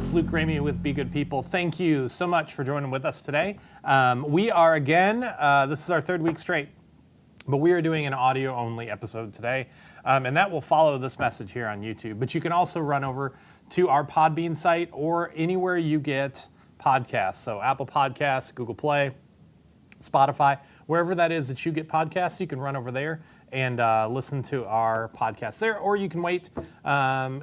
It's Luke Ramey with Be Good People. Thank you so much for joining with us today. We are again, this is our third week straight, but we are doing an audio-only episode today, and that will follow this message here on YouTube. But you can also run over to our Podbean site or anywhere you get podcasts. So Apple Podcasts, Google Play, Spotify, wherever that is that you get podcasts, you can run over there and listen to our podcast there, or you can wait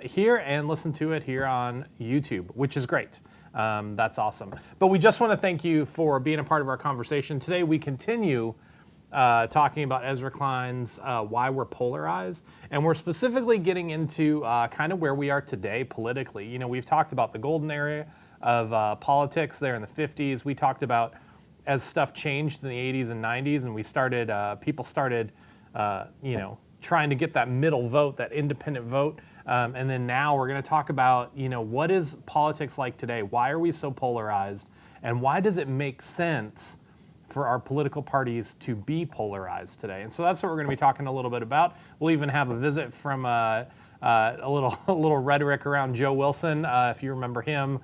here and listen to it here on YouTube, which is great. That's awesome. But we just want to thank you for being a part of our conversation. Today we continue talking about Ezra Klein's Why We're Polarized, and we're specifically getting into kind of where we are today politically. You know, we've talked about the golden era of politics there in the 50s. We talked about as stuff changed in the 80s and 90s, and we started, people started trying to get that middle vote, that independent vote. And then now we're going to talk about, what is politics like today? Why are we so polarized? And why does it make sense for our political parties to be polarized today? And so that's what we're going to be talking a little bit about. We'll even have a visit from a little rhetoric around Joe Wilson. If you remember him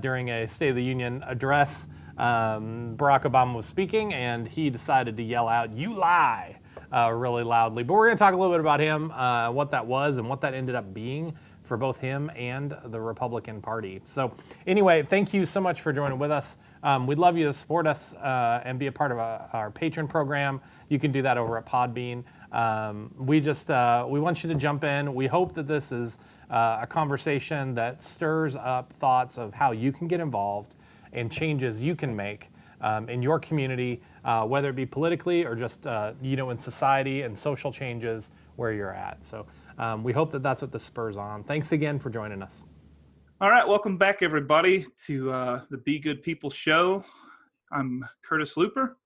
during a State of the Union address, Barack Obama was speaking and he decided to yell out, "You lie," really loudly. But we're going to talk a little bit about him, what that was and what that ended up being for both him and the Republican Party. So anyway, thank you so much for joining with us. We'd love you to support us and be a part of our patron program. You can do that over at Podbean. We want you to jump in. We hope that this is a conversation that stirs up thoughts of how you can get involved and changes you can make in your community, whether it be politically or just in society and social changes where you're at. So we hope that that's what this spurs on. Thanks again for joining us. All right, welcome back, everybody, to the Be Good People show. I'm Curtis Looper.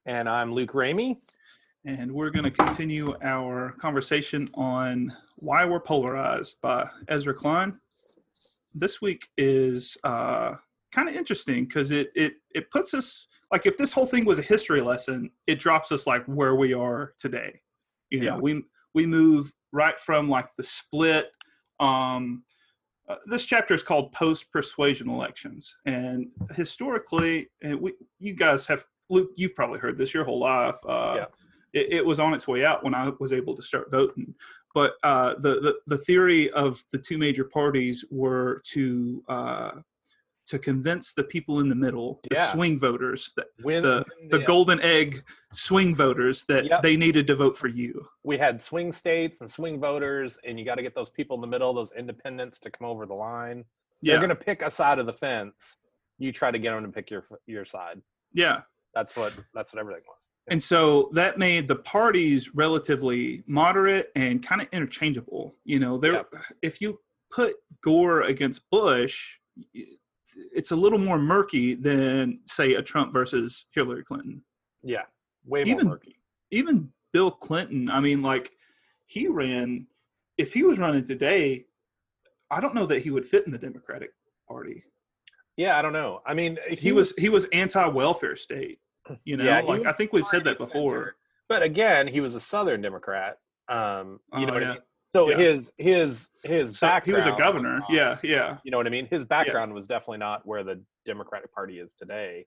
And I'm Luke Ramey. And we're going to continue our conversation on Why We're Polarized by Ezra Klein. This week is kind of interesting because it puts us, like, if this whole thing was a history lesson, it drops us like where we are today. We move right from like the split. This chapter is called PostPersuade Elections, and historically, you guys have, Luke, you've probably heard this your whole life. It was on its way out when I was able to start voting. But the theory of the two major parties were to convince the people in the middle, the swing voters, the golden egg swing voters, that they needed to vote for you. We had swing states and swing voters, and you got to get those people in the middle, those independents, to come over the line. They're going to pick a side of the fence. You try to get them to pick your side. Yeah. That's what everything was. And so that made the parties relatively moderate and kind of interchangeable. If you put Gore against Bush, it's a little more murky than, say, a Trump versus Hillary Clinton. Yeah, way more murky. Even Bill Clinton, I mean, like, he ran, if he was running today, I don't know that he would fit in the Democratic Party. Yeah, I don't know. I mean, he was anti-welfare state. I think we've said that before. Center. But again, he was a Southern Democrat. What I mean? So his background. He was a governor. Yeah. You know what I mean? His background was definitely not where the Democratic Party is today.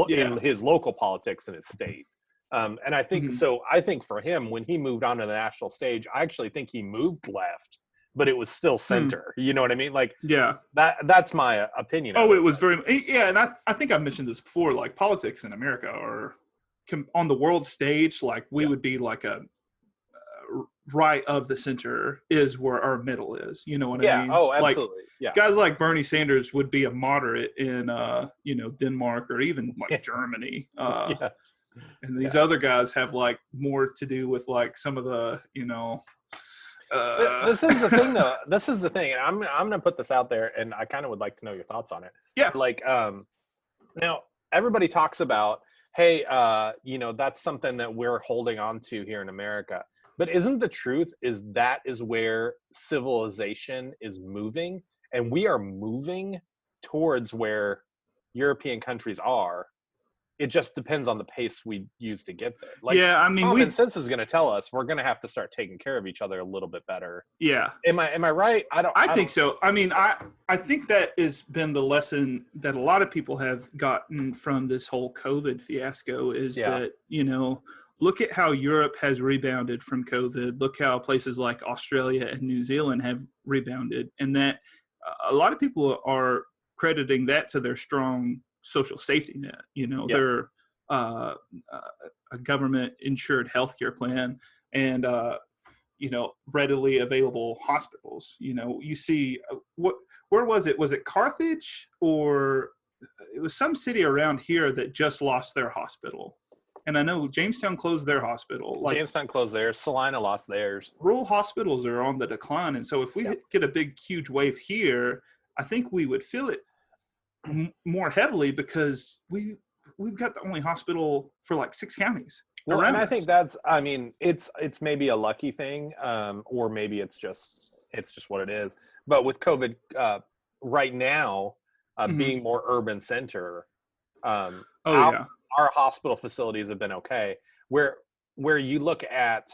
In his local politics in his state. And I think so. I think for him, when he moved onto the national stage, I actually think he moved left, but it was still center. You know what I mean? Like, that's my opinion. Oh, it was very, and I think I've mentioned this before, like, politics in America are on the world stage, like, we would be like a right of the center is where our middle is. You know what I mean? Oh, absolutely. Like, guys like Bernie Sanders would be a moderate in, Denmark or even like Germany. And these other guys have like more to do with like some of the, this is the thing, though. This is the thing, and I'm going to put this out there, and I kind of would like to know your thoughts on it. Yeah. Like, now everybody talks about, hey, that's something that we're holding on to here in America. But isn't the truth is that is where civilization is moving, and we are moving towards where European countries are it just depends on the pace we use to get there. Like, yeah, I mean, common sense is going to tell us we're going to have to start taking care of each other a little bit better. Yeah. Am I right? I think so. I mean, I think that has been the lesson that a lot of people have gotten from this whole COVID fiasco is that, you know, look at how Europe has rebounded from COVID. Look how places like Australia and New Zealand have rebounded. And that a lot of people are crediting that to their strong social safety net. You know, their a government insured healthcare plan and, you know, readily available hospitals. You know, you see where was it? Was it Carthage, or it was some city around here that just lost their hospital? And I know Jamestown closed their hospital. Like, Jamestown closed theirs. Salina lost theirs. Rural hospitals are on the decline. And so if we get a big, huge wave here, I think we would feel it more heavily because we've got the only hospital for like 6 counties. Well, and I think that's, I mean, it's maybe a lucky thing, or maybe it's just what it is. But with COVID right now, being more urban center, our hospital facilities have been okay. Where you look at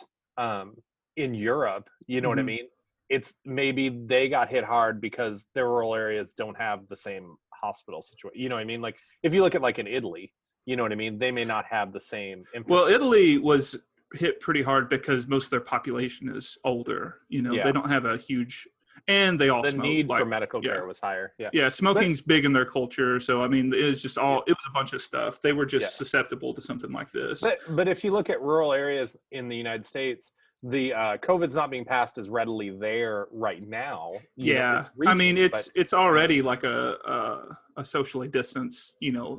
in Europe, you know what I mean? It's maybe they got hit hard because their rural areas don't have the same hospital situation. You know what I mean? Like if you look at like in Italy, you know what I mean? They may not have the same Well, Italy was hit pretty hard because most of their population is older. You know, they don't have a huge, and they all the smoke. need for medical care was higher. Yeah, smoking's big in their culture. So I mean, it was just all it was a bunch of stuff. They were just susceptible to something like this. But if you look at rural areas in the United States, the COVID's not being passed as readily there right now. Yeah, I mean, it's already like a socially distanced, you know,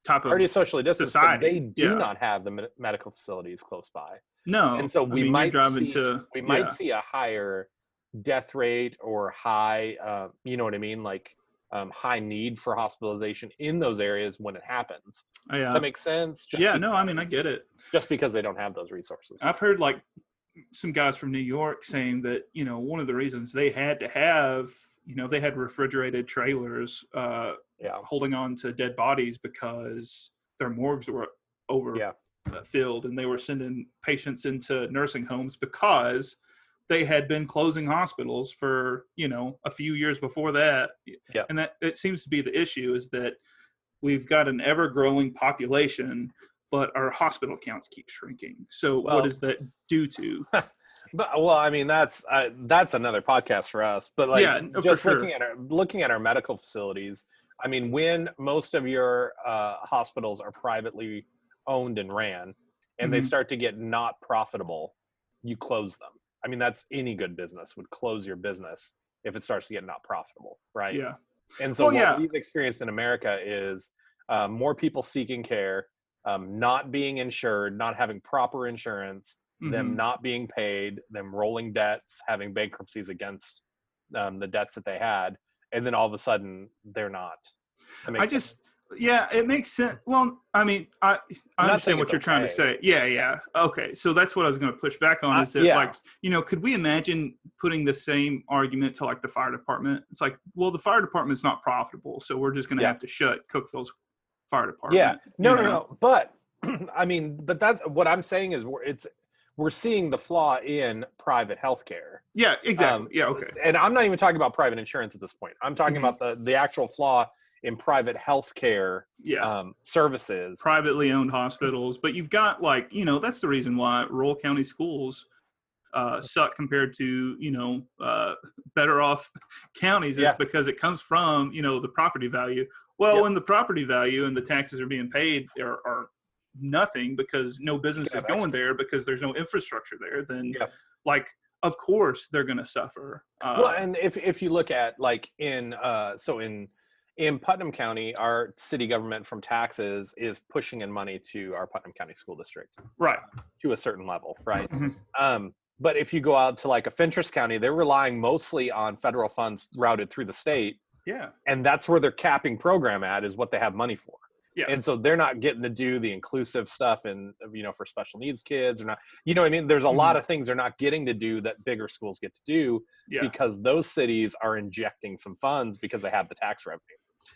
type of already socially distanced, society. But they do not have the medical facilities close by. No, and so we might see a higher death rate or high, you know what I mean, like high need for hospitalization in those areas when it happens. Does that make sense? I mean, I get it. Just because they don't have those resources. I've heard like some guys from New York saying that, you know, one of the reasons they had to have, you know, they had refrigerated trailers holding on to dead bodies because their morgues were filled and they were sending patients into nursing homes because they had been closing hospitals for, you know, a few years before that. Yeah. And that it seems to be the issue is that we've got an ever growing population, but our hospital counts keep shrinking. So what does that do to? I mean, that's another podcast for us. But like, just looking at our medical facilities, I mean, when most of your hospitals are privately owned and ran, and they start to get not profitable, you close them. I mean, that's any good business would close your business if it starts to get not profitable, right? Yeah. And so what we've experienced in America is more people seeking care, not being insured, not having proper insurance, them not being paid, them rolling debts, having bankruptcies against the debts that they had, and then all of a sudden they're not. It makes sense. Well, I mean, I understand what you're trying to say. Yeah. Okay, so that's what I was going to push back on is that, like, you know, could we imagine putting the same argument to, like, the fire department? It's like, well, the fire department's not profitable, so we're just going to have to shut Cookville's fire department. Yeah, no. But, I mean, but that's what I'm saying is we're seeing the flaw in private healthcare. Yeah, exactly. Okay. And I'm not even talking about private insurance at this point. I'm talking about the actual flaw in private healthcare services, privately owned hospitals. But you've got, like, you know, that's the reason why rural county schools suck compared to, you know, better off counties is because it comes from, you know, the property value. Well, when the property value and the taxes are being paid are nothing because no business is going there because there's no infrastructure there, then like, of course they're going to suffer. Well, and if you look at like in Putnam County, our city government from taxes is pushing in money to our Putnam County School District. Right. To a certain level, right? But if you go out to like a Fentress County, they're relying mostly on federal funds routed through the state. Yeah. And that's where their capping program at is what they have money for. Yeah. And so they're not getting to do the inclusive stuff and, you know, for special needs kids or not, you know what I mean? There's a lot of things they're not getting to do that bigger schools get to do because those cities are injecting some funds because they have the tax revenue.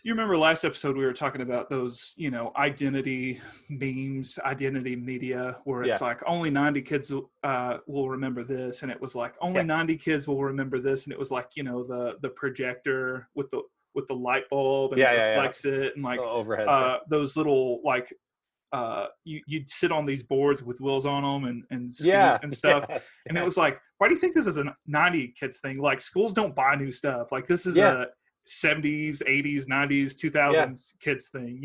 You remember last episode we were talking about those, identity memes, identity media, where it's like only 90 kids will remember this, and it was like only 90 kids will remember this, and it was like the projector with the light bulb and it reflects it, and like those little like you'd sit on these boards with wheels on them and scoot and stuff, and it was like, why do you think this is a 90 kids thing? Like schools don't buy new stuff. Like this is a 70s, 80s, 90s, 2000s kids thing,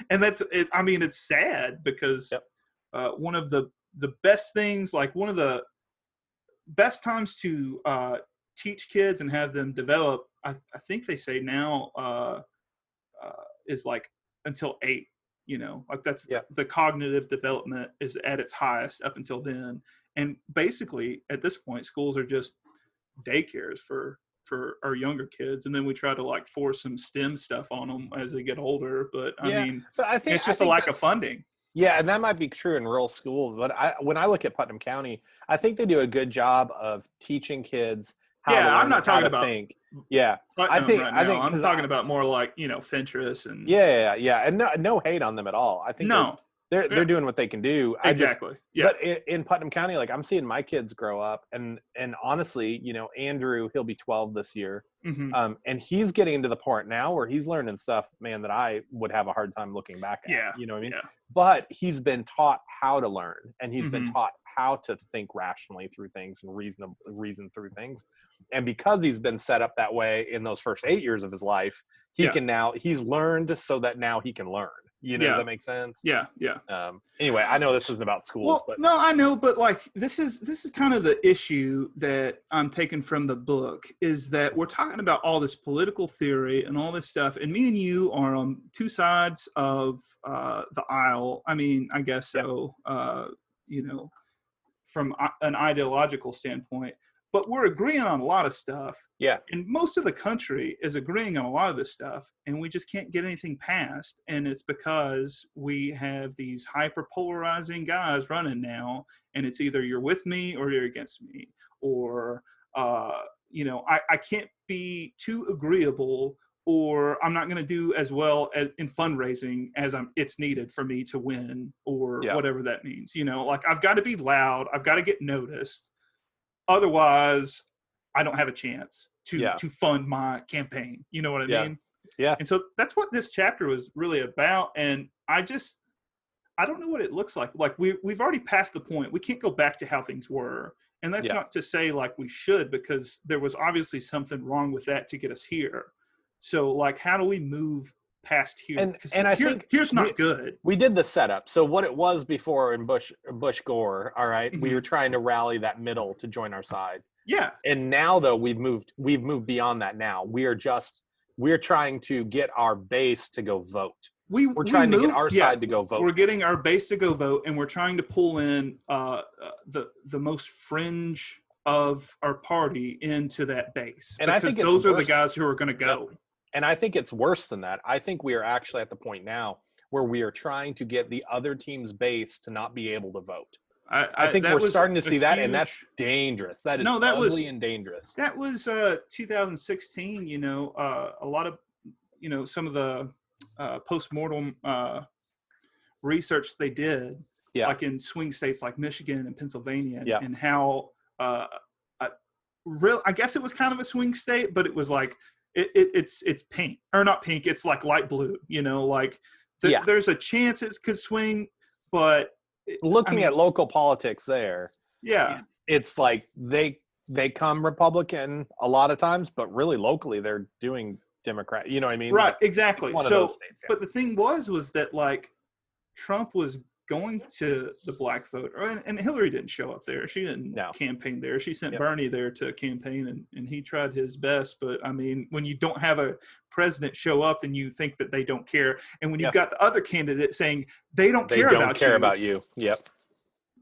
and that's it. I mean, it's sad because one of the best things, like one of the best times to teach kids and have them develop, I think they say now is like until 8, like that's the cognitive development is at its highest up until then. And basically at this point, schools are just daycares for our younger kids, and then we try to like force some STEM stuff on them as they get older, but I think it's just a lack of funding. Yeah, and that might be true in rural schools, but when I look at Putnam County, I think they do a good job of teaching kids how to learn, I'm not talking about think. I think I'm talking about more like Fentress and and no hate on them at all. I think they're doing what they can do. Exactly. But in Putnam County, like I'm seeing my kids grow up, and honestly, Andrew, he'll be 12 this year, and he's getting into the part now where he's learning stuff, man, that I would have a hard time looking back at. You know what I mean? Yeah. But he's been taught how to learn, and he's been taught how to think rationally through things and reason through things. And because he's been set up that way in those first 8 years of his life, he's learned so that now he can learn. Does that make sense? Yeah. Anyway, I know this isn't about schools, but no, I know, but like this is kind of the issue that I'm taking from the book, is that we're talking about all this political theory and all this stuff, and me and you are on two sides of the aisle. I mean, I guess so. From an ideological standpoint, but we're agreeing on a lot of stuff. Yeah. And most of the country is agreeing on a lot of this stuff, and we just can't get anything passed. And it's because we have these hyper polarizing guys running now, and it's either you're with me or you're against me, or, I can't be too agreeable, or I'm not going to do as well in fundraising as it's needed for me to win, or whatever that means. Like I've got to be loud. I've got to get noticed. Otherwise, I don't have a chance to fund my campaign. You know what I mean? Yeah. And so that's what this chapter was really about. And I don't know what it looks like. Like we've already passed the point. We can't go back to how things were. And that's not to say like we should, because there was obviously something wrong with that to get us here. So like, how do we move past here? And I think here's not good. We did the setup. So what it was before in Bush Gore, all right, we were trying to rally that middle to join our side. Yeah. And now though we've moved beyond that now. We're trying to get our base to go vote. We're trying to get our side to go vote. We're getting our base to go vote, and we're trying to pull in the most fringe of our party into that base. And I think those are the guys who are going to go. Yep. And I think it's worse than that. I think we are actually at the point now where we are trying to get the other team's base to not be able to vote. I think we're starting to see that, and that's dangerous. That is ugly and dangerous. That was 2016, a lot of, some of the post-mortem research they did, like in swing states like Michigan and Pennsylvania, and how I guess it was kind of a swing state, but it was like, it's pink, or not pink, it's like light blue, there's a chance it could swing, but looking at local politics there, it's like they come Republican a lot of times, but really locally they're doing Democrat, you know what I mean? Right, like, exactly. So states, but the thing was that like Trump was going to the black vote, and Hillary didn't show up there. She didn't campaign there. She sent Bernie there to campaign, and he tried his best. But I mean, when you don't have a president show up, then you think that they don't care. And when you've got the other candidate saying they don't care about you. Yep.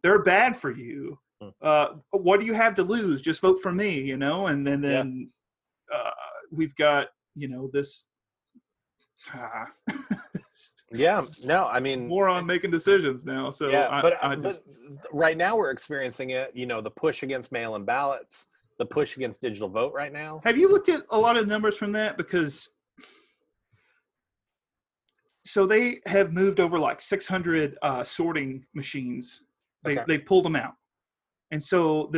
They're bad for you. What do you have to lose? Just vote for me, And then we've got, this. More on making decisions now. So but right now we're experiencing it, the push against mail-in ballots, the push against digital vote right now. Have you looked at a lot of numbers from that? Because so they have moved over like 600 sorting machines. They pulled them out. And so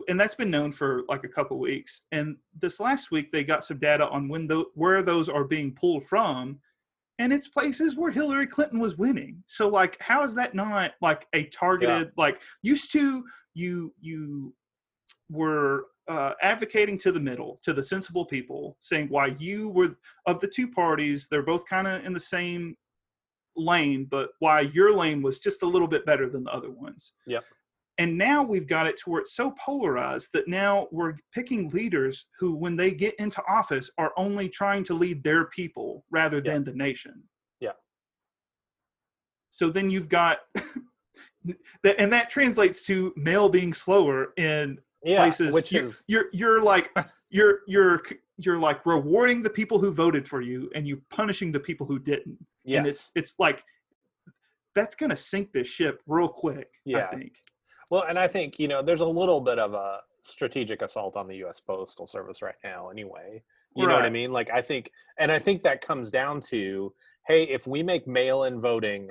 and that's been known for like a couple of weeks. And this last week, they got some data on where those are being pulled from. And it's places where Hillary Clinton was winning. So like, how is that not like a targeted, like used to you were advocating to the middle, to the sensible people, saying why you were of the two parties, they're both kind of in the same lane, but why your lane was just a little bit better than the other ones. Yep. And now we've got it to where it's so polarized that now we're picking leaders who, when they get into office, are only trying to lead their people rather than the nation. Yeah. So then you've got, and that translates to mail being slower in places. Which you're like rewarding the people who voted for you, and you punishing the people who didn't. Yes. And it's like that's going to sink this ship real quick. I think. Well, and I think, there's a little bit of a strategic assault on the U.S. Postal Service right now anyway. You know what I mean? Like, I think that comes down to, hey, if we make mail-in voting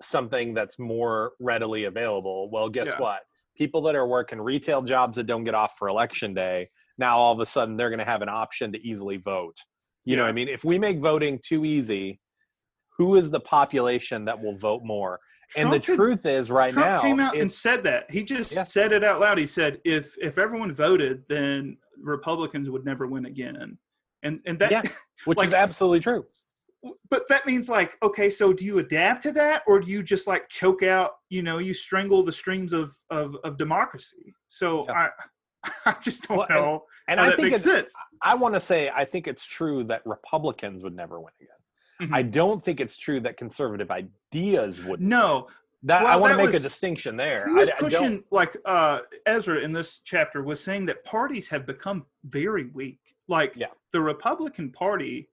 something that's more readily available, well, guess what? People that are working retail jobs that don't get off for election day, now all of a sudden they're going to have an option to easily vote. You know what I mean? If we make voting too easy, who is the population that will vote more? And the truth is Trump came out and said that. He just said it out loud. He said, if everyone voted, then Republicans would never win again. And that, which is absolutely true. But that means like, okay, so do you adapt to that, or do you just like choke out, you strangle the streams of democracy? So I just don't know and how I that think makes sense. I want to say, I think it's true that Republicans would never win again. Mm-hmm. I don't think it's true that conservative ideas would. No. I want to make a distinction there. He was pushing, like Ezra in this chapter was saying that parties have become very weak. Like the Republican Party,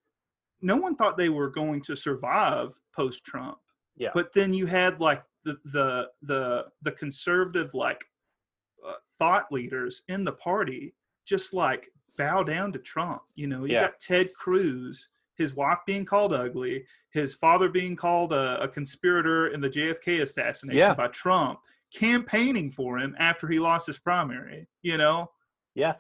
no one thought they were going to survive post-Trump. Yeah. But then you had like the conservative thought leaders in the party just like bow down to Trump. You got Ted Cruz, his wife being called ugly, his father being called a conspirator in the JFK assassination by Trump, campaigning for him after he lost his primary, Yeah.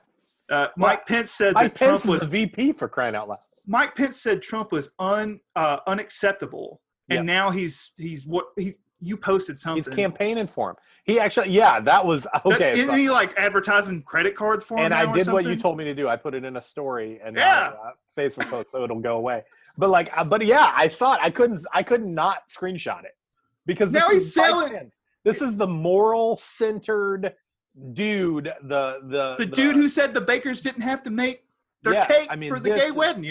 Mike Pence said that Trump was a VP, for crying out loud. Mike Pence said Trump was unacceptable. And now you posted something. He's campaigning for him. He actually, that was okay. Isn't he like advertising credit cards for him? And I did what you told me to do. I put it in a story and Facebook post so it'll go away. But I saw it. I couldn't not screenshot it because now he's selling. This is the moral centered dude. The dude who said the bakers didn't have to make their cake for the gay wedding.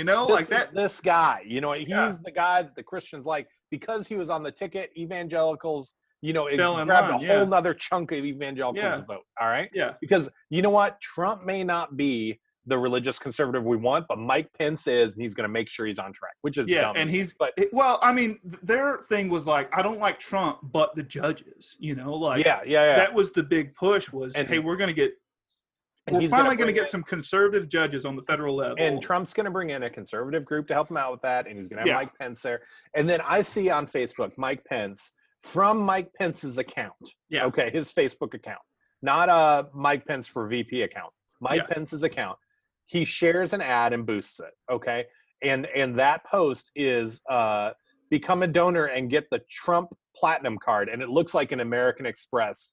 This guy. He's the guy that the Christians like because he was on the ticket. Evangelicals. It grabbed a whole nother chunk of evangelicals to vote. All right. Yeah. Because you know what? Trump may not be the religious conservative we want, but Mike Pence is, and he's going to make sure he's on track, which is dumb. And their thing was like, I don't like Trump, but the judges, that was the big push was, hey, we're finally going to get some conservative judges on the federal level. And Trump's going to bring in a conservative group to help him out with that, and he's going to have Mike Pence there. And then I see on Facebook, Mike Pence, from Mike Pence's account, his Facebook account, not Mike Pence for VP account, Mike Pence's account. He shares an ad and boosts it, okay? And that post is become a donor and get the Trump Platinum card, and it looks like an American Express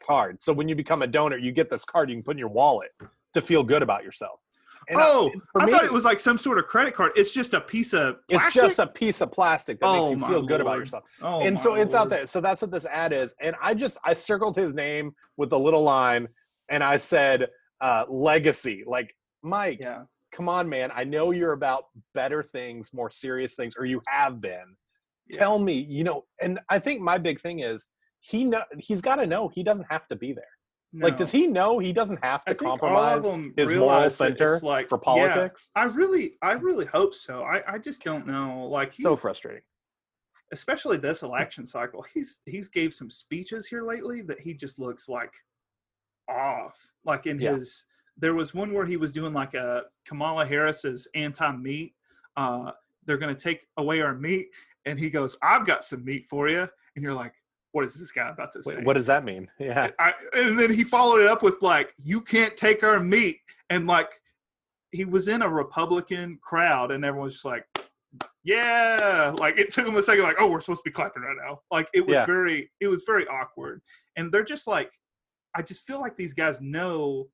card. So when you become a donor, you get this card you can put in your wallet to feel good about yourself. And I thought it was like some sort of credit card. It's just a piece of plastic? It's just a piece of plastic that makes you feel good about yourself. And so it's out there. So that's what this ad is. And I circled his name with a little line, and I said, legacy. Like, Mike, come on, man. I know you're about better things, more serious things, or you have been. Yeah. Tell me, and I think my big thing is he's got to know he doesn't have to be there. No. Like, does he know he doesn't have to compromise his moral center for politics? Yeah, I really hope so. I just don't know. Like, so frustrating. Especially this election cycle. He's gave some speeches here lately that he just looks like off. Like in his there was one where he was doing like a Kamala Harris's anti-meat. They're going to take away our meat. And he goes, I've got some meat for you. And you're like, what is this guy about to say? What does that mean? Yeah. And then he followed it up with like, you can't take our meat. And like, he was in a Republican crowd and everyone was just like, yeah. Like it took him a second, like, oh, we're supposed to be clapping right now. Like it was very awkward. And they're just like, I just feel like these guys know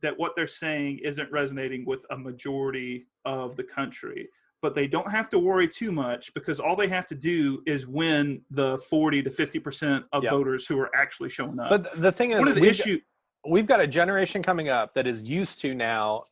that what they're saying isn't resonating with a majority of the country. But they don't have to worry too much because all they have to do is win the 40 to 50% of voters who are actually showing up. But the thing is, one of the issues, we've got a generation coming up that is used to now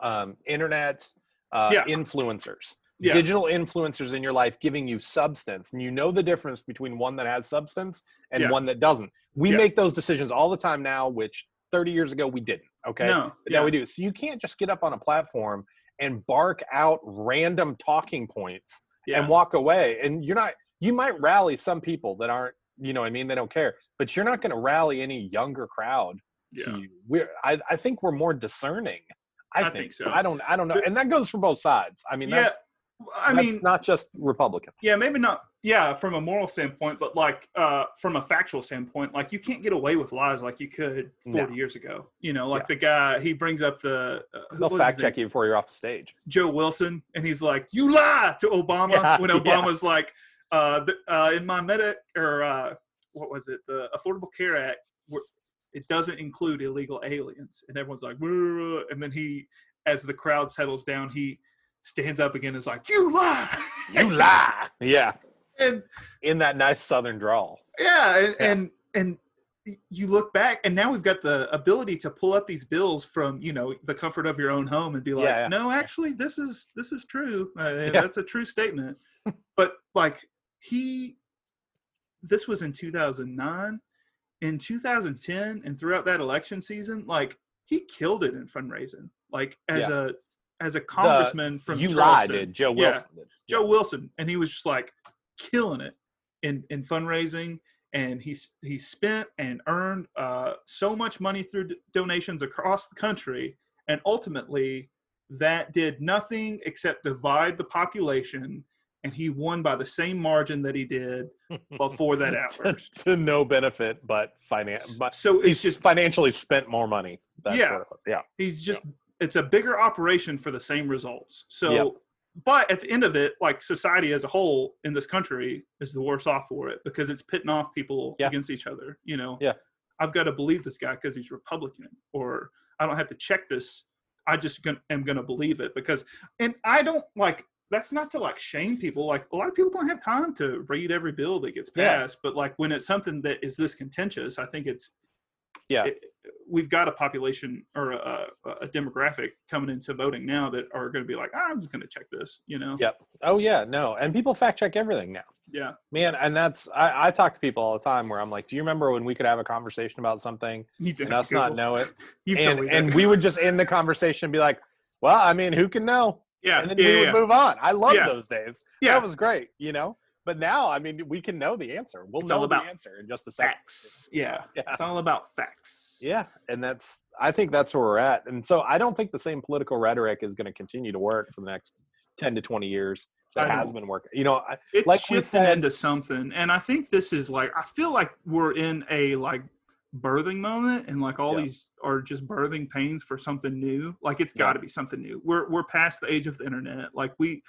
internet influencers, digital influencers in your life giving you substance. And you know the difference between one that has substance and one that doesn't. We make those decisions all the time now, which 30 years ago we didn't. Okay. But now we do. So you can't just get up on a platform and bark out random talking points and walk away. And you might rally some people that aren't, you know what I mean? They don't care, but you're not going to rally any younger crowd to you. I think we're more discerning. I think so. I don't know. And that goes for both sides. I mean, that's not just Republicans. Yeah, maybe not. Yeah, from a moral standpoint, but like from a factual standpoint, like you can't get away with lies like you could 40 years ago. You know, like the guy, he brings up the they'll fact check you before you're off the stage. Joe Wilson, and he's like, "You lie" to Obama when Obama's like, in my what was it, the Affordable Care Act, it doesn't include illegal aliens, and everyone's like, "Whoa," and then he, as the crowd settles down, he stands up again and is like, "You lie." You lie. Yeah. And in that nice Southern drawl. Yeah. And you look back and now we've got the ability to pull up these bills from, you know, the comfort of your own home and be like, no, actually this is true. That's a true statement. But like this was in 2009, in 2010 and throughout that election season, like he killed it in fundraising, like as a congressman from Charleston. Joe Wilson did. Joe Wilson. And he was just like killing it in fundraising. And he spent and earned so much money through donations across the country. And ultimately, that did nothing except divide the population. And he won by the same margin that he did before that outburst. to no benefit, but so he's just financially spent more money. That's what it was. He's just it's a bigger operation for the same results. So, but at the end of it, like society as a whole in this country is the worse off for it because it's pitting off people against each other. You know, I've got to believe this guy because he's Republican, or I don't have to check this. I just am going to believe it because, and I don't like, that's not to like shame people. Like a lot of people don't have time to read every bill that gets passed, but like when it's something that is this contentious, I think it's, we've got a population or a demographic coming into voting now that are going to be like, I'm just going to check this, you know? Yep. Oh yeah, no. And people fact check everything now. Yeah, man. And that's, I talk to people all the time where I'm like, do you remember when we could have a conversation about something and us not know it? and we would just end the conversation and be like, well, I mean, who can know? Yeah. And then we would move on. I love those days. Yeah. That was great, you know? But now, I mean, we can know the answer. We'll know the answer in just a second. Facts. Yeah. It's all about facts. Yeah. And I think that's where we're at. And so I don't think the same political rhetoric is going to continue to work for the next 10 to 20 years that has been working. You know, it's like shifting into something. And I think this is like, I feel like we're in a like birthing moment and like all these are just birthing pains for something new. Like it's got to be something new. We're past the age of the internet. Like we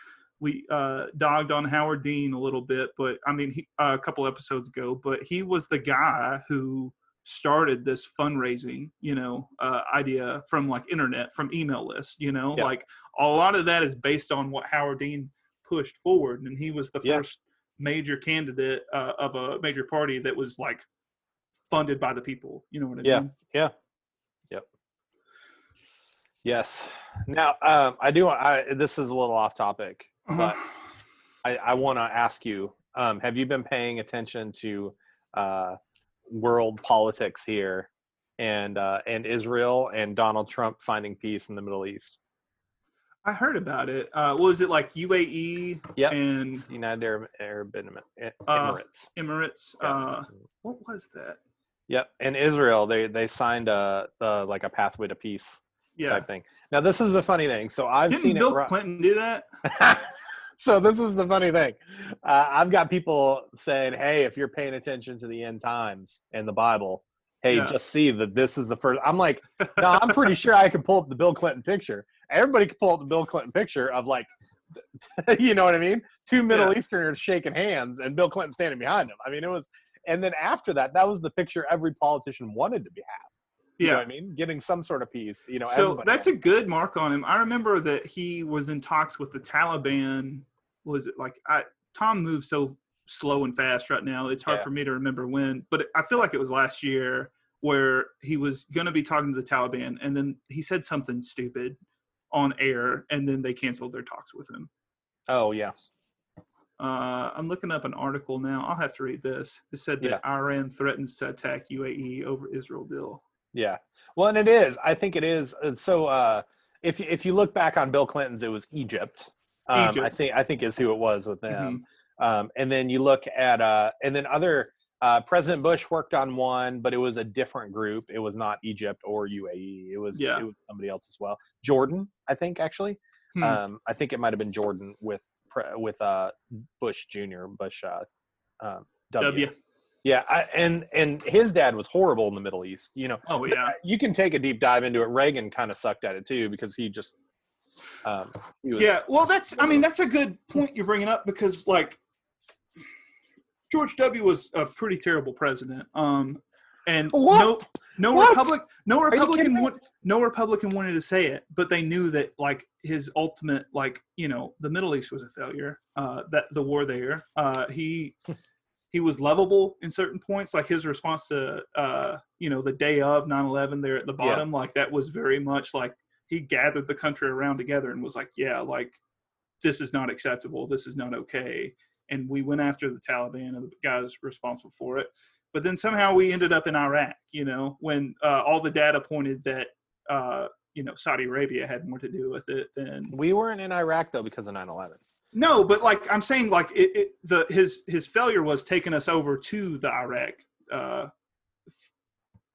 dogged on Howard Dean a little bit, but I mean, a couple episodes ago, but he was the guy who started this fundraising, you know, idea from like internet, from email lists, you know, like a lot of that is based on what Howard Dean pushed forward. And he was the first major candidate of a major party that was like funded by the people. You know what I mean? Yeah. Yep. Yes. Now, this is a little off topic, but I want to ask you, have you been paying attention to world politics here and Israel and Donald Trump finding peace in the Middle East? I heard about it. What was it, like UAE and United Arab Emirates? Emirates. What was that? Yep. And Israel, they signed like a pathway to peace type thing. Now, this is a funny thing. So I've seen Bill Clinton do that? So this is the funny thing. I've got people saying, hey, if you're paying attention to the end times and the Bible, hey, just see that this is the first. I'm like, no, I'm pretty sure I can pull up the Bill Clinton picture. Everybody can pull up the Bill Clinton picture of like, you know what I mean? Two Middle Easterners shaking hands and Bill Clinton standing behind them. I mean, it was, and then after that, that was the picture every politician wanted to have. You know what I mean? Getting some sort of peace, you know. So that's a good mark on him. I remember that he was in talks with the Taliban. Was it like Tom moves so slow and fast right now, it's hard for me to remember when, but I feel like it was last year where he was going to be talking to the Taliban, and then he said something stupid on air, and then they canceled their talks with him. Oh, yes. I'm looking up an article now. I'll have to read this. It said that Iran threatens to attack UAE over Israel deal. Yeah. Well, and it is. I think it is. So if you look back on Bill Clinton's, it was Egypt. I think is who it was with them. And then you look at and then other President Bush worked on one, but it was a different group. It was not Egypt or UAE. It was somebody else as well. Jordan, I think actually. I think it might have been Jordan with Bush Jr. Bush W. Yeah, and his dad was horrible in the Middle East. You know. Oh yeah. You can take a deep dive into it. Reagan kind of sucked at it too because he just. Well, that's a good point you're bringing up because like George W. was a pretty terrible president. And what? no Republican wanted to say it, but they knew that like his ultimate, like, you know, the Middle East was a failure. That the war there, he was lovable in certain points, like his response to the day of 9/11 there at the bottom, like that was very much like he gathered the country around together and was like, yeah, like this is not acceptable, this is not okay. And we went after the Taliban and the guys responsible for it. But then somehow we ended up in Iraq, you know, when all the data pointed that, Saudi Arabia had more to do with it than. We weren't in Iraq, though, because of 9/11. No, but like I'm saying, like his failure was taking us over to the Iraq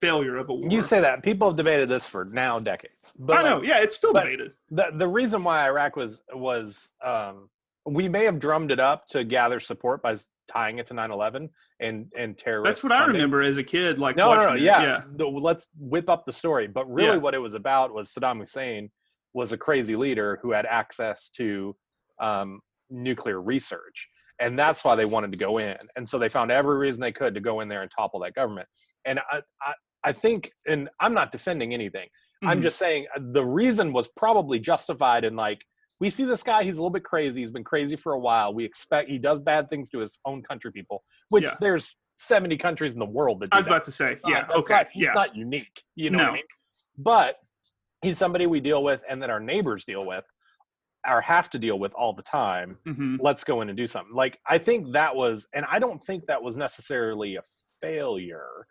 failure of a war. You say that. People have debated this for now decades. But I know. Yeah, it's still debated. The reason why Iraq was we may have drummed it up to gather support by tying it to 9/11 and terrorists. That's what funding. I remember as a kid. Like yeah. Let's whip up the story. But really what it was about was Saddam Hussein was a crazy leader who had access to nuclear research. And that's why they wanted to go in. And so they found every reason they could to go in there and topple that government. And I think, and I'm not defending anything. I'm just saying the reason was probably justified in like, we see this guy, he's a little bit crazy. He's been crazy for a while. We expect he does bad things to his own country people, which there's 70 countries in the world that do I was about to say, he's not unique, you know what I mean? But he's somebody we deal with and that our neighbors deal with or have to deal with all the time. Let's go in and do something. Like, I think that was, and I don't think that was necessarily a failure.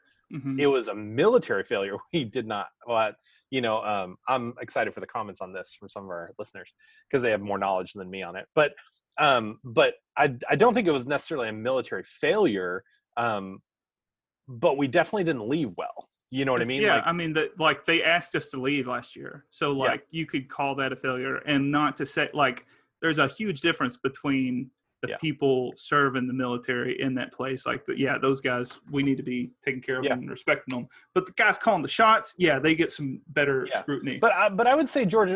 It was a military failure. We did not, but I'm excited for the comments on this from some of our listeners because they have more knowledge than me on it. But I don't think it was necessarily a military failure. But we definitely didn't leave well. You know what I mean? Yeah, I mean that. They asked us to leave last year, so you could call that a failure, and not to say like there's a huge difference between the people serving the military in that place. Like, those guys, we need to be taking care of them and respecting them. But the guys calling the shots, they get some better scrutiny. But I would say George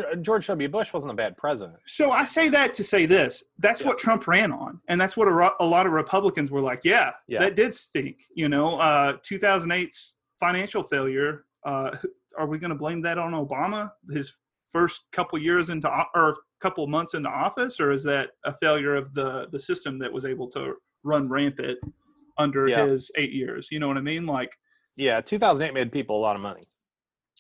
W. Bush wasn't a bad president. So I say that to say this. That's what Trump ran on. And that's what a lot of Republicans were like, that did stink. 2008's financial failure. Are we going to blame that on Obama? His first couple years couple months into office, or is that a failure of the system that was able to run rampant under his 8 years? You know what I mean? Like, 2008 made people a lot of money.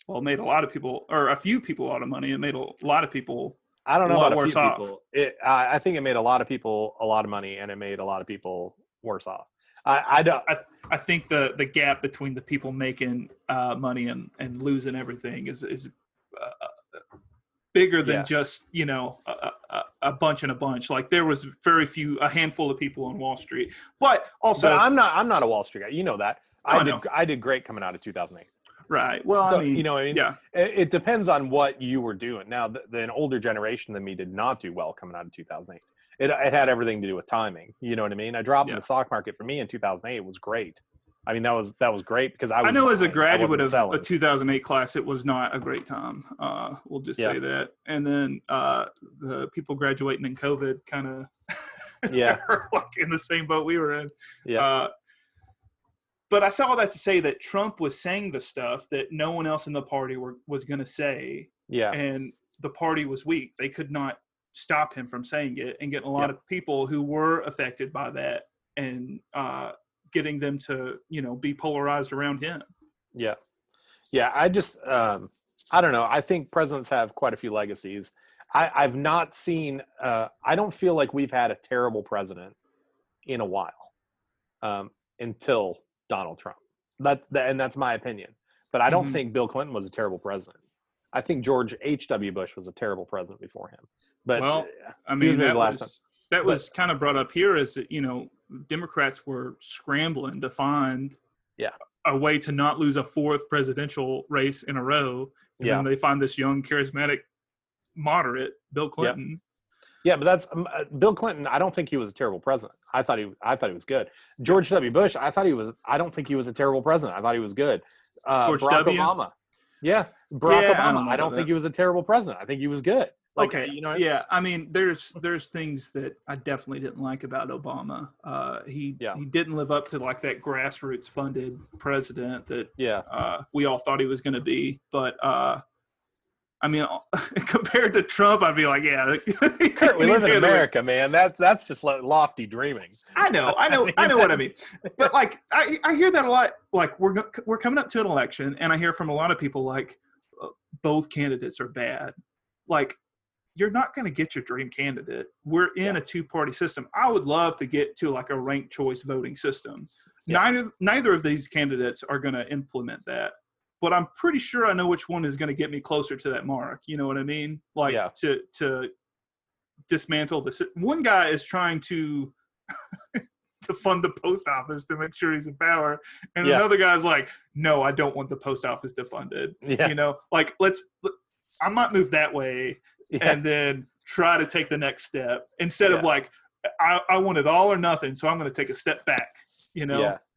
Well, it made a lot of people, or a few people, a lot of money. It made a lot of people. I don't know about a few people. I think it made a lot of people a lot of money, and it made a lot of people worse off. I think the gap between the people making money and losing everything is bigger than just a bunch and a bunch. Like, there was a handful of people on Wall Street, but also I'm not a Wall Street guy. You know that. I did great coming out of 2008. Right. Well, So, I mean, you know what I mean? yeah. It depends on what you were doing. Now, an older generation than me did not do well coming out of 2008. It had everything to do with timing. You know what I mean? A drop in the stock market for me in 2008 was great. I mean, that was great because I know as a buying, graduate of selling. a 2008 class, it was not a great time. We'll just say that. And then the people graduating in COVID kind of are like in the same boat we were in. Yeah. But I saw all that to say that Trump was saying the stuff that no one else in the party was going to say. Yeah. And the party was weak. They could not stop him from saying it, and getting a lot of people who were affected by that and getting them to, be polarized around him. Yeah. Yeah. I just, I don't know. I think presidents have quite a few legacies. I've not seen, I don't feel like we've had a terrible president in a while until Donald Trump. That's my opinion. But I don't think Bill Clinton was a terrible president. I think George H.W. Bush was a terrible president before him. But well, I mean, that was kind of brought up here is that, Democrats were scrambling to find a way to not lose a fourth presidential race in a row. And then they find this young, charismatic, moderate Bill Clinton. Yeah, but that's Bill Clinton. I don't think he was a terrible president. I thought he was good. George W. Bush. I don't think he was a terrible president. I thought he was good. George Barack W. Obama. Yeah, Barack Obama. I don't think he was a terrible president. I think he was good. Like, okay. Yeah. I mean, there's things that I definitely didn't like about Obama. He didn't live up to like that grassroots funded president that we all thought he was going to be. But I mean, compared to Trump, I'd be like, Kurt, we live in America, man. That's just lofty dreaming. I know what I mean. But like, I hear that a lot. Like, we're coming up to an election, and I hear from a lot of people like, both candidates are bad. Like, you're not going to get your dream candidate. We're in a two-party system. I would love to get to like a ranked choice voting system. Neither of these candidates are going to implement that. But I'm pretty sure I know which one is going to get me closer to that mark. You know what I mean? Like to dismantle this. One guy is trying to fund the post office to make sure he's in power. And another guy's like, no, I don't want the post office defunded. Like I might move that way and then try to take the next step instead of like, I want it all or nothing. So I'm going to take a step back.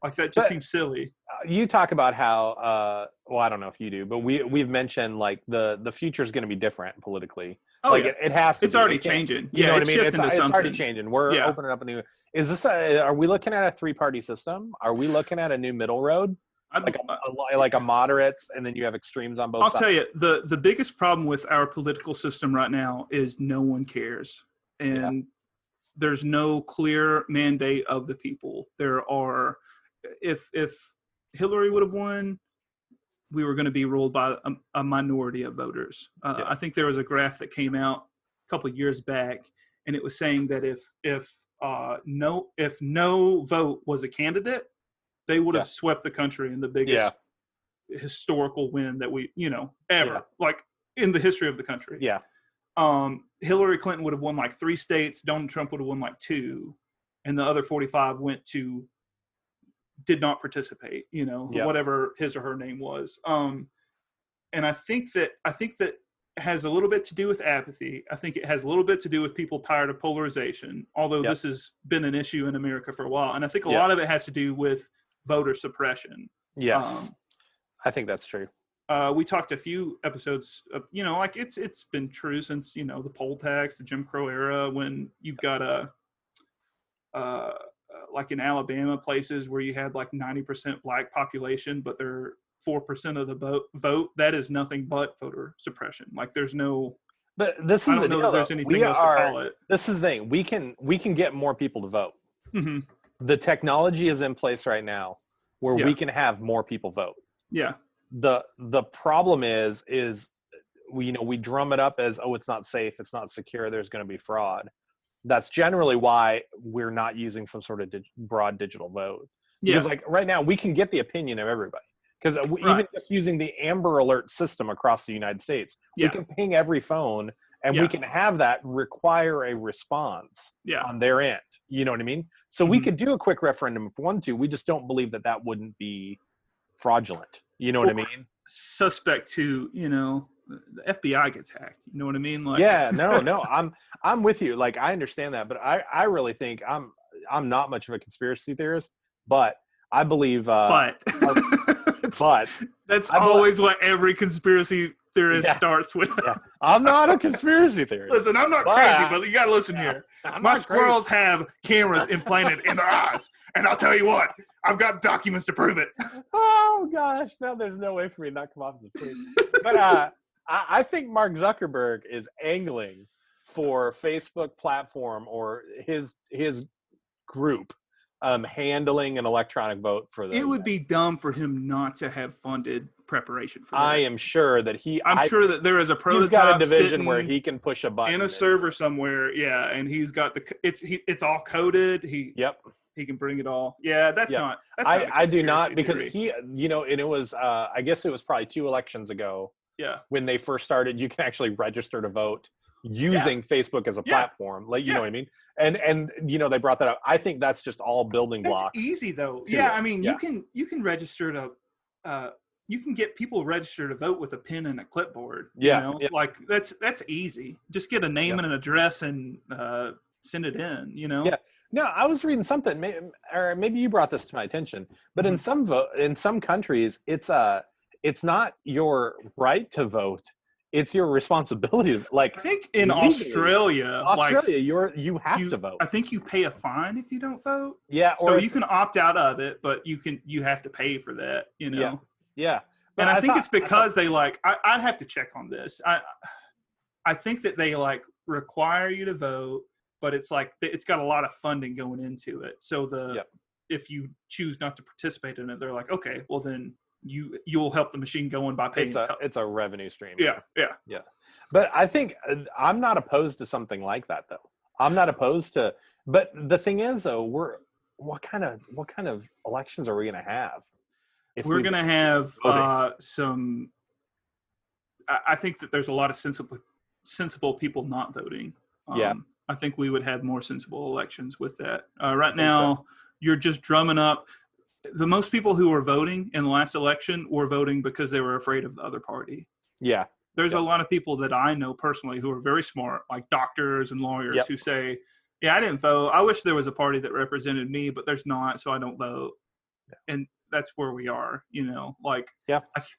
Like that just seems silly. You talk about how, well, I don't know if you do, but we've mentioned like the future is going to be different politically. Oh, like it has to. It's already changing. You know what I mean? It's already changing. We're opening up a new. Is this are we looking at a 3-party system? Are we looking at a new middle road? Like a moderates, and then you have extremes on both sides. I'll tell you, the biggest problem with our political system right now is no one cares. And there's no clear mandate of the people. There are, if Hillary would have won, we were going to be ruled by a minority of voters. I think there was a graph that came out a couple of years back, and it was saying that if no vote was a candidate, they would have swept the country in the biggest historical win that we, ever, like in the history of the country. Yeah. Hillary Clinton would have won like 3 states. Donald Trump would have won like 2, and the other 45 did not participate, whatever his or her name was. And I think that has a little bit to do with apathy. I think it has a little bit to do with people tired of polarization, although this has been an issue in America for a while. And I think a lot of it has to do with voter suppression. Yes. I think that's true. We talked a few episodes of, like it's been true since, the poll tax, the Jim Crow era, when you've got like in Alabama, places where you had like 90% black population, but they're 4% of the vote. That is nothing but voter suppression. Like there's no. But this is I don't know that there's anything else to call it. This is the thing. We can get more people to vote. Mm-hmm. The technology is in place right now where we can have more people vote. Yeah. The problem is we drum it up as, oh, it's not safe, it's not secure, there's going to be fraud. That's generally why we're not using some sort of broad digital vote. Because like right now we can get the opinion of everybody. Because even just using the Amber Alert system across the United States, we can ping every phone and we can have that require a response on their end. You know what I mean? So we could do a quick referendum if we wanted to. We just don't believe that wouldn't be fraudulent. You know what I mean? Suspect to, the FBI gets hacked. You know what I mean? Like, Yeah, no, I'm with you. Like, I understand that, but I really think I'm not much of a conspiracy theorist, but I believe, but but that's I bel always what every conspiracy theorist Yeah. starts with. yeah, I'm not a conspiracy theorist. Listen, I'm not But- crazy, but you gotta listen Yeah, here. I'm My not squirrels have cameras implanted in their eyes, and I'll tell you what, I've got documents to prove it. Oh gosh, now there's no way for me to not come off as a fool. But I think Mark Zuckerberg is angling for Facebook platform or his group handling an electronic vote for the. It would be dumb for him not to have funded preparation for that. I am sure that I'm sure that there is a he's prototype got a division sitting where he can push a button in a and- server somewhere. Yeah, and he's got it's all coded. Yep. He can bring it all. Yeah, that's Yep. not. That's not a I do not, conspiracy because theory. he, and it was I guess it was probably 2 elections ago Yeah. when they first started. You can actually register to vote using Facebook as a platform, like, you know what I mean? And they brought that up. I think that's just all building That's blocks. easy though. to Yeah, it. I mean, Yeah. you can register to you can get people registered to vote with a pen and a clipboard. Yeah, You know? yeah. Like that's easy. Just get a name and an address and send it in, Yeah. No, I was reading something, or maybe you brought this to my attention, but in some countries, it's not your right to vote; it's your responsibility. Like, I think in legally, Australia, you have to vote. I think you pay a fine if you don't vote. Yeah, So you can opt out of it, but you have to pay for that, you know. Yeah. And I think it's because they I'd have to check on this. I think that they require you to vote, but it's it's got a lot of funding going into it. So if you choose not to participate in it, they're like, okay, well then you'll help the machine go on by paying. It's a revenue stream. Yeah. But I think I'm not opposed to something like that, though. I'm not opposed to. But the thing is, though, what kind of elections are we going to have? We're going to have some. I think that there's a lot of sensible people not voting. I think we would have more sensible elections with that. Right now, you're just drumming up. The most people who were voting in the last election were voting because they were afraid of the other party. Yeah. There's a lot of people that I know personally who are very smart, like doctors and lawyers, who say, yeah, I didn't vote. I wish there was a party that represented me, but there's not, so I don't vote. Yeah. And that's where we are,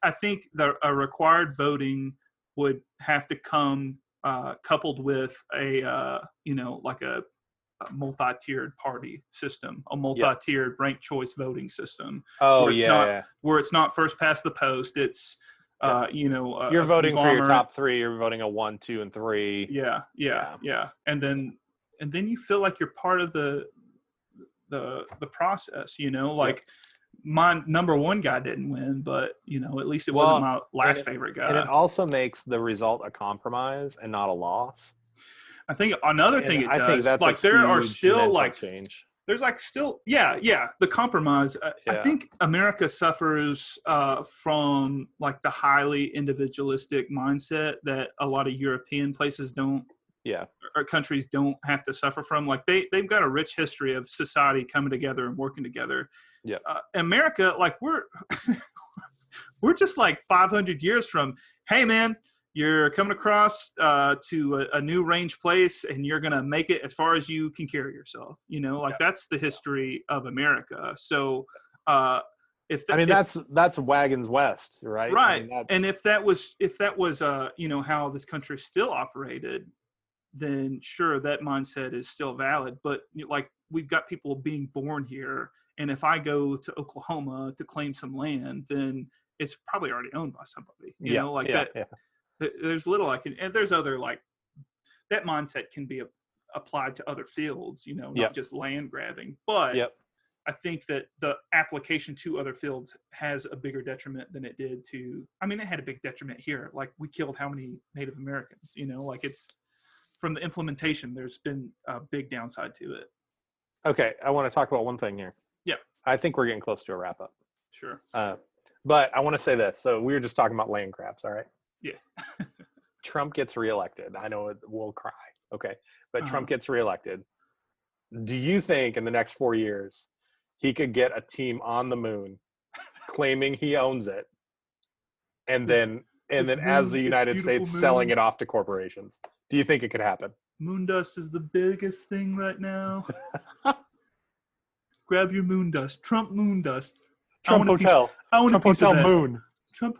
I think that a required voting would have to come coupled with a multi-tiered party system, a multi-tiered ranked choice voting system. Where it's not first past the post. It's you're voting for your top 3. You're voting a 1, 2, and 3. Yeah. And then you feel like you're part of the process. My number 1 guy didn't win, but at least it wasn't my last favorite guy. And it also makes the result a compromise and not a loss. I think another thing it does, think that's there are still change. There's the compromise. I think America suffers from the highly individualistic mindset that a lot of European places don't. Yeah. Or countries don't have to suffer from. They've got a rich history of society coming together and working together. Yeah. America, we're just 500 years from, hey man, you're coming across to a new range place and you're going to make it as far as you can carry yourself. That's the history of America. So that's wagons west, right? Right. And if that was how this country still operated, then sure, that mindset is still valid. But we've got people being born here, and if I go to Oklahoma to claim some land, then it's probably already owned by somebody. There's little and there's other that mindset can be applied to other fields, not just land grabbing. But I think that the application to other fields has a bigger detriment than it did to. I mean, it had a big detriment here. We killed how many Native Americans? It's. From the implementation, there's been a big downside to it. Okay, I want to talk about one thing here. Yeah. I think we're getting close to a wrap-up. Sure. But I want to say this. So we were just talking about land grabs, all right? Yeah. Trump gets reelected. I know we'll cry, okay? But Trump gets reelected. Do you think in the next 4 years he could get a team on the moon claiming he owns it and then as the United States selling it off to corporations. Do you think it could happen? Moon dust is the biggest thing right now. Grab your moon dust. Trump moon dust. Trump Hotel. I want Trump a piece Hotel of that. Moon. Trump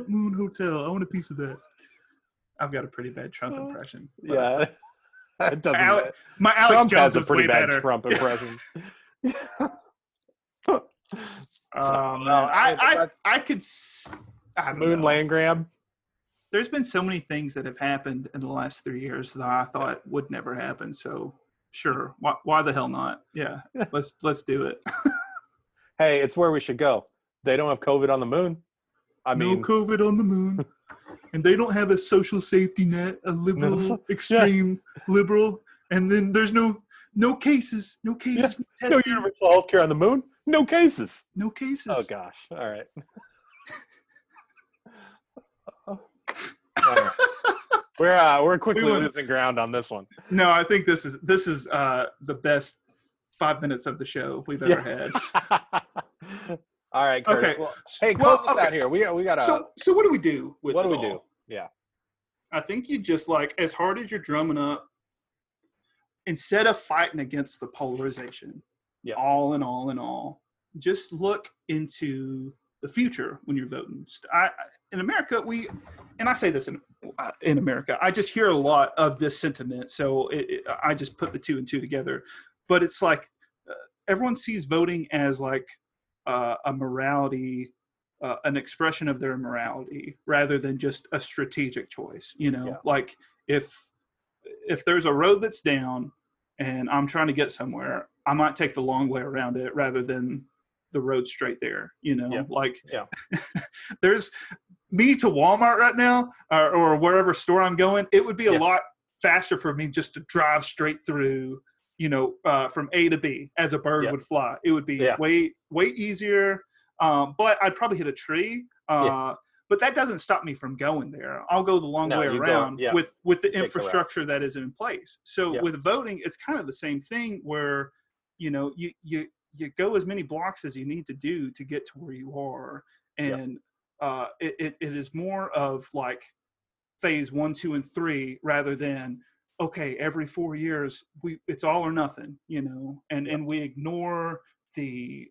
Moon Hotel. I want a piece of that. I've got a pretty bad Trump impression. Yeah. It doesn't. My Alex Trump Jones has a was pretty way bad better. Trump impression. I could. I don't Moon know. land grab. There's been so many things that have happened in the last 3 years that I thought would never happen. So sure, why the hell not? Yeah, let's do it. Hey, it's where we should go. They don't have COVID on the moon. No COVID on the moon, and they don't have a social safety net, a liberal, extreme liberal, and then there's no cases, no testing. No universal health care on the moon. No cases. No cases. Oh gosh. All right. All right. We're quickly losing ground on this one. No, I think this is the best 5 minutes of the show we've ever had. All right, Curtis. Okay. Well, hey, close us out here. We got to. So what do we do with what do it we do? all? Yeah. I think you just as hard as you're drumming up, instead of fighting against the polarization, all in all, just look into the future when you're voting. In America, and I say this in America, I just hear a lot of this sentiment. So I just put the two and two together. But it's like everyone sees voting as like a morality, an expression of their morality, rather than just a strategic choice. Like if there's a road that's down and I'm trying to get somewhere, I might take the long way around it rather than the road straight there. There's me to Walmart right now or wherever store I'm going. It would be a lot faster for me just to drive straight through, from A to B as a bird would fly. It would be way easier. But I'd probably hit a tree. But that doesn't stop me from going there. I'll go the long way around with the infrastructure that is in place. So with voting, it's kind of the same thing where, you go as many blocks as you need to do to get to where you are. And it is more of like phase 1, 2, and 3 rather than, okay, every 4 years it's all or nothing, and we ignore the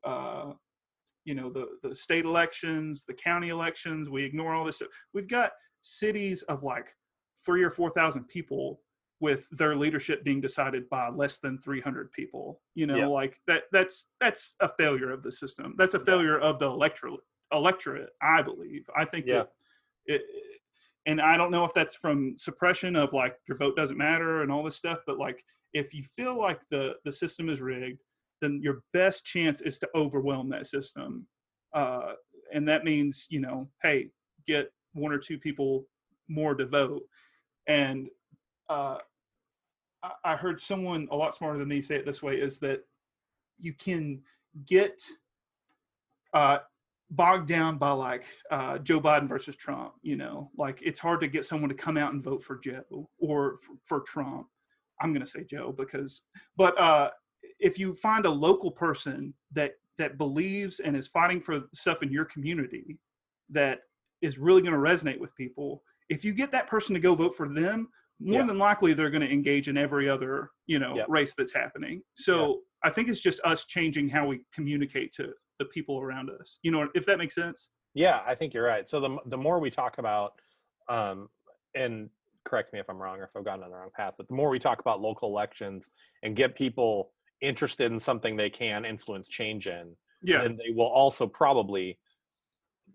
the state elections, the county elections. We ignore all this. We've got cities of like 3,000 or 4,000 people with their leadership being decided by less than 300 people. Like that's a failure of the system. That's a failure of the electorate, I believe. I think that and I don't know if that's from suppression of like your vote doesn't matter and all this stuff, but like if you feel like the system is rigged, then your best chance is to overwhelm that system. And that means, hey, get 1 or 2 people more to vote. And I heard someone a lot smarter than me say it this way, is that you can get bogged down by like Joe Biden versus Trump, like it's hard to get someone to come out and vote for Joe or for Trump. I'm going to say Joe but if you find a local person that believes and is fighting for stuff in your community that is really going to resonate with people, if you get that person to go vote for them, more than likely they're going to engage in every other, race that's happening. So I think it's just us changing how we communicate to the people around us, if that makes sense. Yeah, I think you're right. So the more we talk about, and correct me if I'm wrong or if I've gotten on the wrong path, but the more we talk about local elections and get people interested in something they can influence change in, then they will also probably,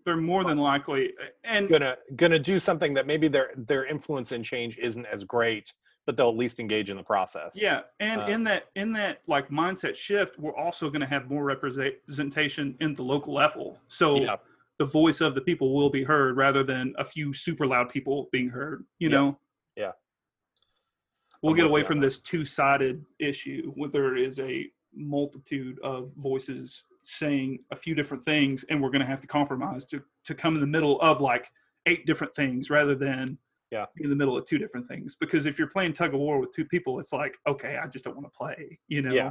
they're more than likely and gonna do something that maybe their influence in change isn't as great, but they'll at least engage in the process. Yeah, and in that like mindset shift, we're also going to have more representation in the local level. So the voice of the people will be heard rather than a few super loud people being heard. We'll get away from this two-sided issue where there is a multitude of voices saying a few different things, and we're going to have to compromise to come in the middle of like 8 different things rather than be in the middle of 2 different things. Because if you're playing tug of war with 2 people, it's like, okay, I just don't want to play,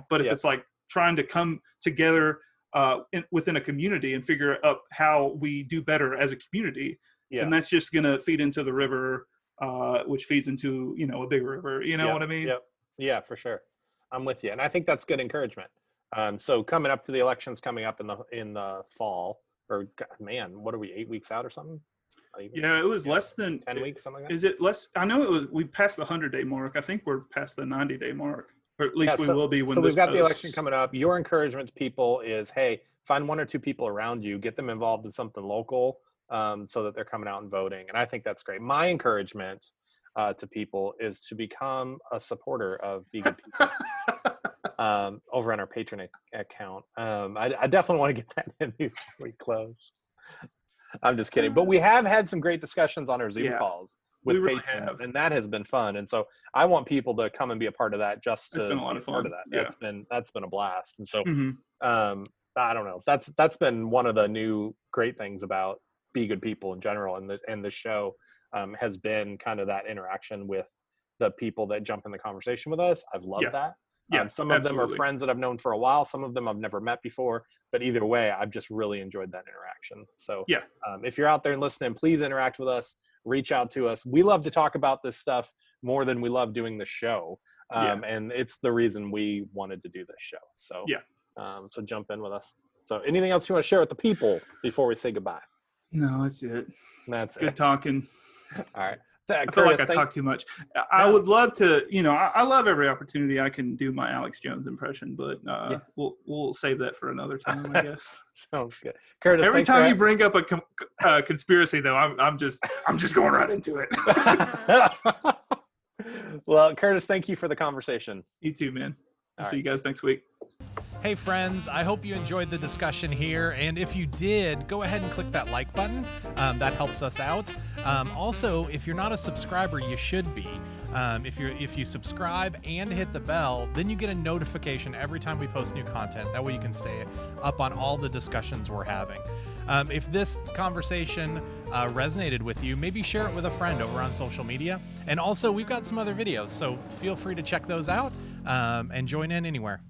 but if it's like trying to come together within a community and figure out how we do better as a community, and that's just going to feed into the river, which feeds into, a bigger river. You know what I mean? Yep. Yeah, for sure. I'm with you. And I think that's good encouragement. So coming up to the elections coming up in the fall, or man, what are we, 8 weeks out or something? Yeah, it was less than 10 weeks, something like that. Is it less? I know we passed the 100-day mark. I think we're past the 90-day mark, or at least we will be when so this we've got the posts. election coming up. Your encouragement to people is, hey, find 1 or 2 people around you, get them involved in something local, so that they're coming out and voting. And I think that's great. My encouragement to people is to become a supporter of Be Good People over on our Patreon account. I definitely want to get that in before we close. I'm just kidding. But we have had some great discussions on our Zoom calls with patrons, and that has been fun. And so I want people to come and be a part of that, just to been a lot of be part fun. of that. That's been a blast. And so Mm-hmm. I don't know. That's been one of the new great things about Be Good People in general, and the show has been kind of that interaction with the people that jump in the conversation with us. I've loved that. Some of them are friends that I've known for a while. Some of them I've never met before. But either way, I've just really enjoyed that interaction. So if you're out there and listening, please interact with us. Reach out to us. We love to talk about this stuff more than we love doing the show. And it's the reason we wanted to do this show. So so jump in with us. So anything else you want to share with the people before we say goodbye? No, that's it. That's good talking. All right. I feel like I talk too much. I would love to, I love every opportunity I can do my Alex Jones impression, but we'll save that for another time, I guess. Sounds good. Curtis, every time you bring up a conspiracy, though, I'm just going right into it. Well, Curtis, thank you for the conversation. You too, man. I'll see you guys next week. Hey friends, I hope you enjoyed the discussion here, and if you did, go ahead and click that like button. That helps us out. Also, if you're not a subscriber, you should be. If you subscribe and hit the bell, then you get a notification every time we post new content. That way you can stay up on all the discussions we're having. If this conversation resonated with you, maybe share it with a friend over on social media. And also, we've got some other videos, so feel free to check those out and join in anywhere.